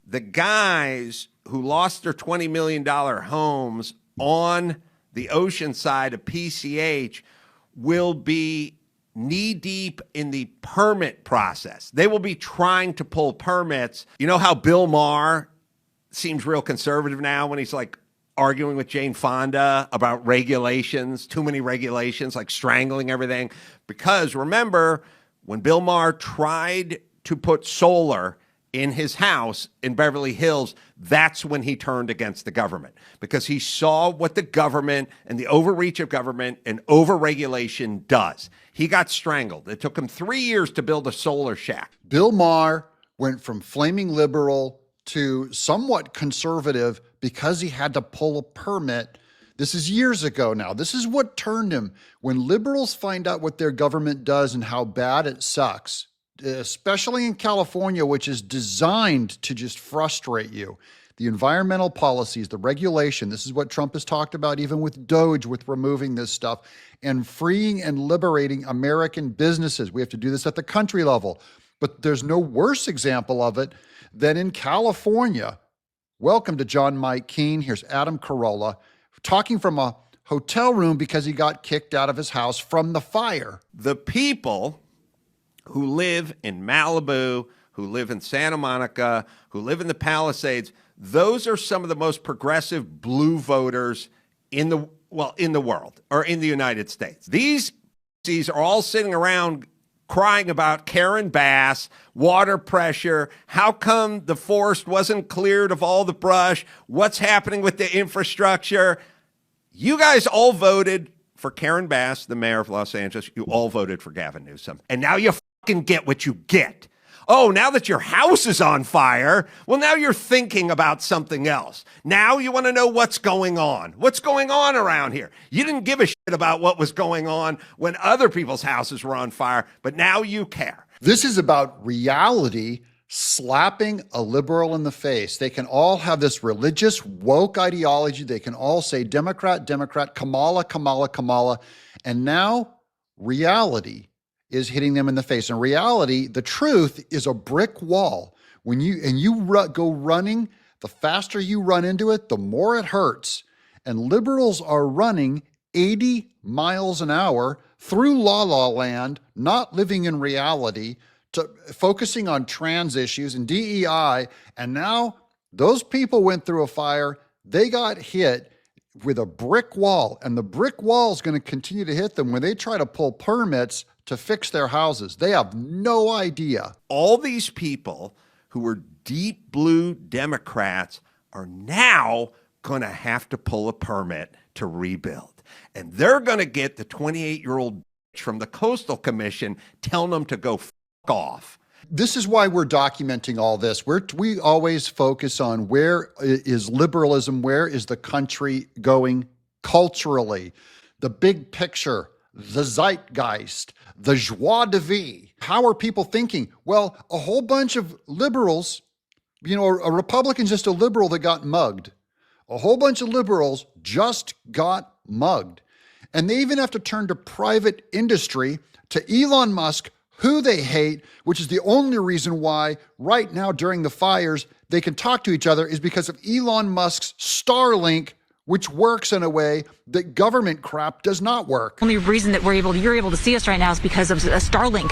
the guys who lost their $20 million homes on the ocean side of PCH will be knee-deep in the permit process. They will be trying to pull permits. You know how Bill Maher seems real conservative now when he's like arguing with Jane Fonda about regulations, too many regulations, like strangling everything? Because remember, when Bill Maher tried to put solar in his house in Beverly Hills, that's when he turned against the government, because he saw what the government and the overreach of government and overregulation does. He got strangled. It took him 3 years to build a solar shack. Bill Maher went from flaming liberal to somewhat conservative because he had to pull a permit. This is years ago now. This is what turned him. When liberals find out what their government does and how bad it sucks, especially in California, which is designed to just frustrate you. The environmental policies, the regulation, this is what Trump has talked about, even with DOGE, with removing this stuff, and freeing and liberating American businesses. We have to do this at the country level. But there's no worse example of it than in California. Welcome to John Mike Keene. Here's Adam Corolla talking from a hotel room because he got kicked out of his house from the fire. The people who live in Malibu, who live in Santa Monica, who live in the Palisades, those are some of the most progressive blue voters in the world, or in the United States. These are all sitting around crying about Karen Bass, water pressure, how come the forest wasn't cleared of all the brush, what's happening with the infrastructure. You guys all voted for Karen Bass, the mayor of Los Angeles. You all voted for Gavin Newsom. And now you fucking get what you get. Oh, now that your house is on fire, well, now you're thinking about something else. Now you want to know what's going on. What's going on around here? You didn't give a shit about what was going on when other people's houses were on fire, but now you care. This is about reality slapping a liberal in the face. They can all have this religious woke ideology. They can all say Democrat, Democrat, Kamala, Kamala, Kamala. And now reality is hitting them in the face. In reality, the truth is a brick wall. When you go running, the faster you run into it, the more it hurts. And liberals are running 80 miles an hour through la land, not living in reality, focusing on trans issues and DEI. And now those people went through a fire. They got hit with a brick wall, and the brick wall is going to continue to hit them when they try to pull permits to fix their houses. They have no idea. All these people who were deep blue Democrats are now going to have to pull a permit to rebuild. And they're going to get the 28-year-old bitch from the Coastal Commission telling them to go fuck off. This is why we're documenting all this. We always focus on where is liberalism, where is the country going culturally, the big picture, the zeitgeist, the joie de vivre. How are people thinking? Well, a whole bunch of liberals, a Republican's just a liberal that got mugged. A whole bunch of liberals just got mugged. And they even have to turn to private industry, to Elon Musk, who they hate, which is the only reason why right now during the fires they can talk to each other is because of Elon Musk's Starlink, which works in a way that government crap does not work. The only reason that you're able to see us right now is because of a Starlink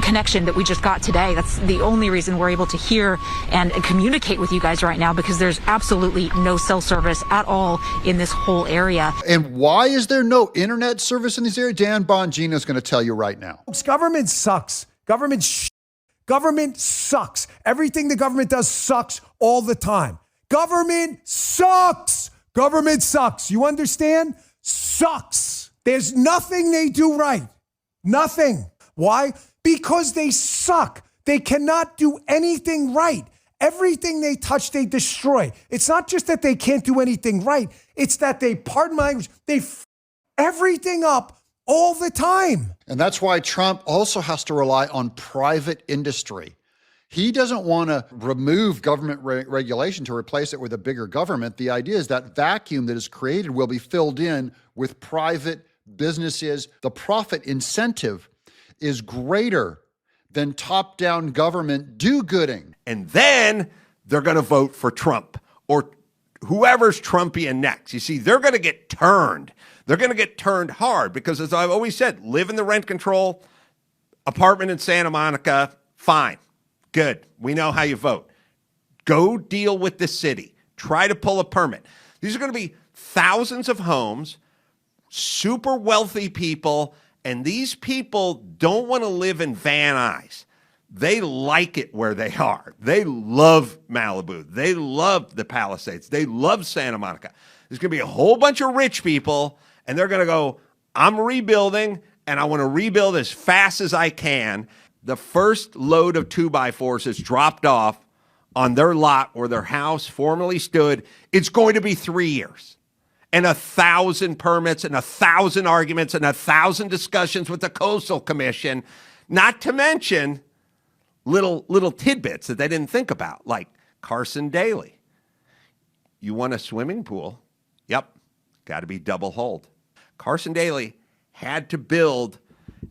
connection that we just got today. That's the only reason we're able to hear and communicate with you guys right now, because there's absolutely no cell service at all in this whole area. And why is there no internet service in this area? Dan Bongino is going to tell you right now. Government sucks. Government sucks. Everything the government does sucks all the time. Government sucks. Government sucks. You understand? Sucks. There's nothing they do right. Nothing. Why? Because they suck. They cannot do anything right. Everything they touch, they destroy. It's not just that they can't do anything right. It's that they, pardon my language, they f everything up all the time. And that's why Trump also has to rely on private industry. He doesn't want to remove government regulation to replace it with a bigger government. The idea is that vacuum that is created will be filled in with private businesses. The profit incentive is greater than top-down government do-gooding. And then they're going to vote for Trump or whoever's Trumpian next. You see, they're going to get turned. They're going to get turned hard because, as I've always said, live in the rent control apartment in Santa Monica, fine, good. We know how you vote. Go deal with the city. Try to pull a permit. These are going to be thousands of homes, super wealthy people, and these people don't want to live in Van Nuys. They like it where they are. They love Malibu. They love the Palisades. They love Santa Monica. There's going to be a whole bunch of rich people, and they're going to go, I'm rebuilding, and I want to rebuild as fast as I can. The first load of 2x4s is dropped off on their lot where their house formerly stood. It's going to be 3 years. And 1,000 permits and 1,000 arguments and 1,000 discussions with the Coastal Commission, not to mention little tidbits that they didn't think about, like Carson Daly. You want a swimming pool? Yep, got to be double hulled. Carson Daly had to build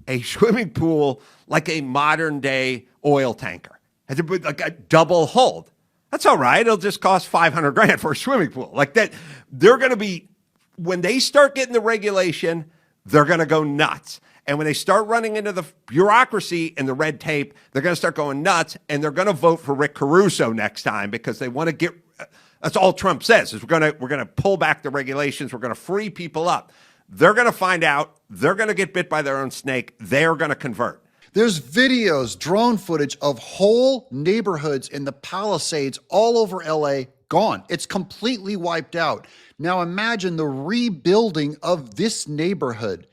a swimming pool like a modern day oil tanker. Had to put like a double hulled. That's all right. It'll just cost $500,000 for a swimming pool. Like that, they're going to be, when they start getting the regulation, they're going to go nuts. And when they start running into the bureaucracy and the red tape, they're going to start going nuts, and they're going to vote for Rick Caruso next time because they want to get. That's all Trump says is we're going to pull back the regulations. We're going to free people up. They're going to find out. They're going to get bit by their own snake. They're going to convert. There's videos, drone footage of whole neighborhoods in the Palisades all over LA gone. It's completely wiped out. Now imagine the rebuilding of this neighborhood,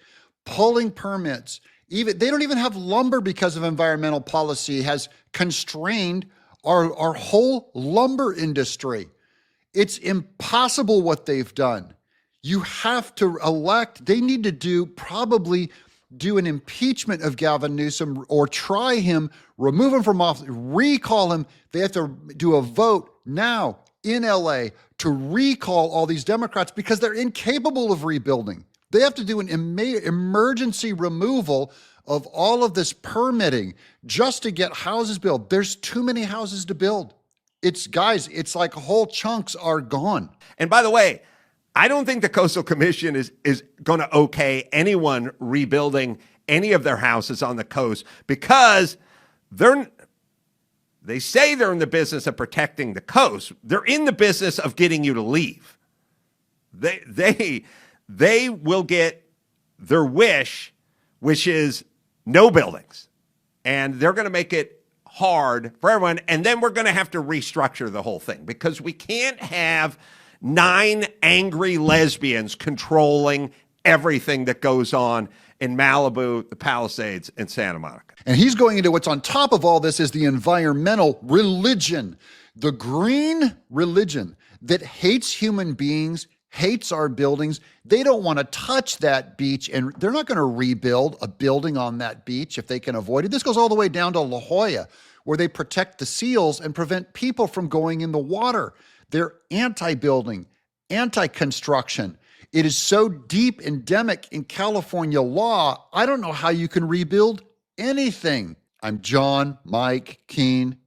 pulling permits. Even they don't even have lumber because of environmental policy has constrained our whole lumber industry. It's impossible what they've done. You have to elect, they need to probably do an impeachment of Gavin Newsom or try him, remove him from office, recall him. They have to do a vote now in LA to recall all these Democrats because they're incapable of rebuilding. They have to do an emergency removal of all of this permitting just to get houses built. There's too many houses to build. It's like whole chunks are gone. And by the way, I don't think the Coastal Commission is going to okay anyone rebuilding any of their houses on the coast because they say they're in the business of protecting the coast. They're in the business of getting you to leave. They will get their wish, which is no buildings. And they're going to make it hard for everyone. And then we're going to have to restructure the whole thing because we can't have 9 angry lesbians controlling everything that goes on in Malibu, the Palisades, and Santa Monica. And he's going into what's on top of all this is the environmental religion, the green religion that hates human beings, hates our buildings. They don't want to touch that beach, and they're not going to rebuild a building on that beach if they can avoid it. This goes all the way down to La Jolla, where they protect the seals and prevent people from going in the water. They're anti-building, anti-construction. It is so deep endemic in California law, I don't know how you can rebuild anything. I'm John Mike Keene,